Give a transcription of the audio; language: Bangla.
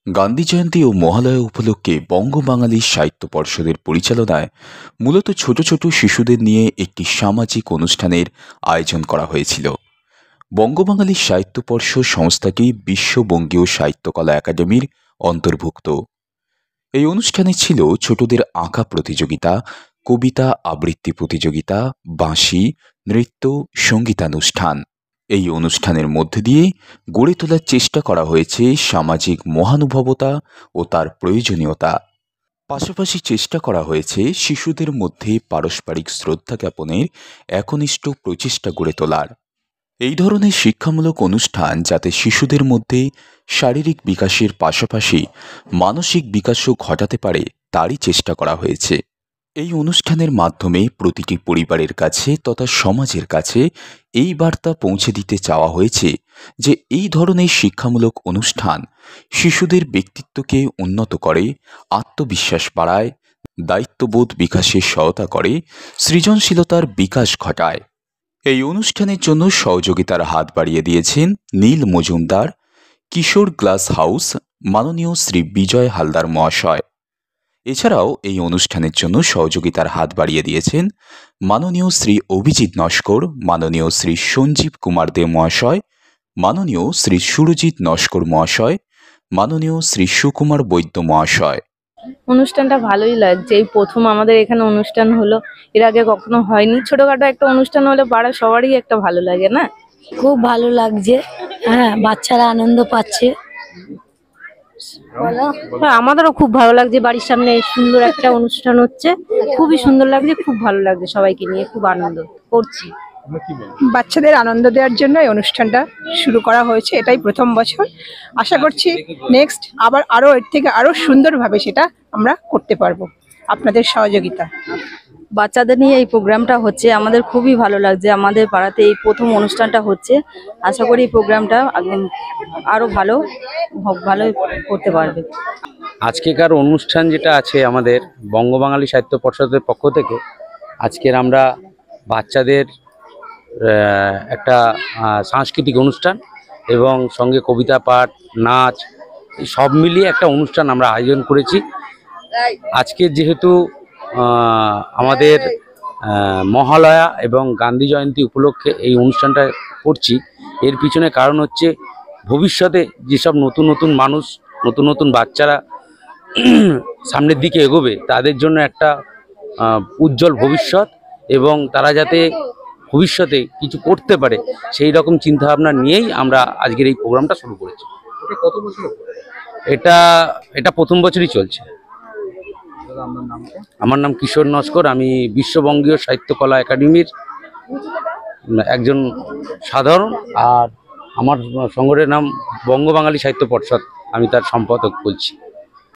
গান্ধী জয়ন্তী ও মহালয়া উপলক্ষে বঙ্গবাঙালি সাহিত্য পর্ষদের পরিচালনায় মূলত ছোট ছোট শিশুদের নিয়ে একটি সামাজিক অনুষ্ঠানের আয়োজন করা হয়েছিল। বঙ্গবাঙালি সাহিত্য পর্ষদ সংস্থাটি বিশ্ববঙ্গীয় সাহিত্যকলা একাডেমির অন্তর্ভুক্ত। এই অনুষ্ঠানে ছিল ছোটদের আঁকা প্রতিযোগিতা, কবিতা আবৃত্তি প্রতিযোগিতা, বাঁশি, নৃত্য, সঙ্গীতানুষ্ঠান। এই অনুষ্ঠানের মধ্যে দিয়ে গড়ে তোলার চেষ্টা করা হয়েছে সামাজিক মহানুভবতা ও তার প্রয়োজনীয়তা। পাশাপাশি চেষ্টা করা হয়েছে শিশুদের মধ্যে পারস্পরিক শ্রদ্ধা জ্ঞাপনের একনিষ্ঠ প্রচেষ্টা গড়ে তোলার। এই ধরনের শিক্ষামূলক অনুষ্ঠান যাতে শিশুদের মধ্যে শারীরিক বিকাশের পাশাপাশি মানসিক বিকাশও ঘটাতে পারে তারই চেষ্টা করা হয়েছে। এই অনুষ্ঠানের মাধ্যমে প্রতিটি পরিবারের কাছে তথা সমাজের কাছে এই বার্তা পৌঁছে দিতে চাওয়া হয়েছে যে এই ধরনের শিক্ষামূলক অনুষ্ঠান শিশুদের ব্যক্তিত্বকে উন্নত করে, আত্মবিশ্বাস বাড়ায়, দায়িত্ববোধ বিকাশে সহায়তা করে, সৃজনশীলতার বিকাশ ঘটায়। এই অনুষ্ঠানের জন্য সহযোগিতার হাত বাড়িয়ে দিয়েছেন নীল মজুমদার, কিশোর গ্লাস হাউস, মাননীয় শ্রী বিজয় হালদার মহাশয়। এছাড়াও এই অনুষ্ঠানের জন্য সহযোগিতার হাত বাড়িয়ে দিয়েছেন মাননীয় শ্রী অভিজিৎ নস্কর, মাননীয় শ্রী সঞ্জীব কুমার দে মহাশয়, মাননীয় শ্রী সুরজিৎ নস্কর মহাশয়, মাননীয় শ্রী সুকুমার বৈদ্য মহাশয়। অনুষ্ঠানটা ভালোই লাগছে। এই প্রথম আমাদের এখানে অনুষ্ঠান হলো, এর আগে কখনো হয়নি। ছোটখাটো একটা অনুষ্ঠান হলে পাড়া সবারই একটা ভালো লাগে না? খুব ভালো লাগছে। হ্যাঁ, বাচ্চারা আনন্দ পাচ্ছে। হ্যাঁ, আমাদেরও খুব ভালো লাগছে। বাড়ির সামনে সুন্দর একটা অনুষ্ঠান হচ্ছে, খুবই সুন্দর লাগছে, খুব ভালো লাগছে। সবাইকে নিয়ে খুব আনন্দ করছি। বাচ্চাদের আনন্দ দেওয়ার জন্য এই অনুষ্ঠানটা শুরু করা হয়েছে, এটাই প্রথম বছর। আশা করছি নেক্সট আবার আরো এর থেকে আরো সুন্দরভাবে সেটা আমরা করতে পারবো আপনাদের সহযোগিতা। বাচ্চাদের নিয়ে এই প্রোগ্রামটা হচ্ছে, আমাদের খুবই ভালো লাগছে। আমাদের পাড়াতে এই প্রথম অনুষ্ঠানটা হচ্ছে। আশা করি এই প্রোগ্রামটা আরো ভালো করতে পারবে। আজকেকার অনুষ্ঠান যেটা আছে আমাদের বঙ্গবাঙালি সাহিত্য পর্ষদের পক্ষ থেকে, আজকের আমরা বাচ্চাদের একটা সাংস্কৃতিক অনুষ্ঠান এবং সঙ্গে কবিতা পাঠ, নাচ, সব মিলিয়ে একটা অনুষ্ঠান আমরা আয়োজন করেছি। আজকে যেহেতু আমাদের মহালয়া এবং গান্ধী জয়ন্তী উপলক্ষে এই অনুষ্ঠানটা করছি, এর পিছনে কারণ হচ্ছে ভবিষ্যতে যেসব নতুন নতুন মানুষ, নতুন নতুন বাচ্চারা সামনের দিকে এগোবে, তাদের জন্য একটা উজ্জ্বল ভবিষ্যৎ এবং তারা যাতে ভবিষ্যতে কিছু করতে পারে সেই রকম চিন্তাভাবনা নিয়েই আমরা আজকের এই প্রোগ্রামটা শুরু করেছি। এটা প্রথম বছরই চলছে। আমার নাম কিশোর নস্কর, আমি বিশ্ববঙ্গীয় সাহিত্যকলা একাডেমির একজন সাধারণ, আর আমার সংগঠনের নাম বঙ্গবাঙালি সাহিত্য পর্ষদ, আমি তার সম্পাদক বলছি।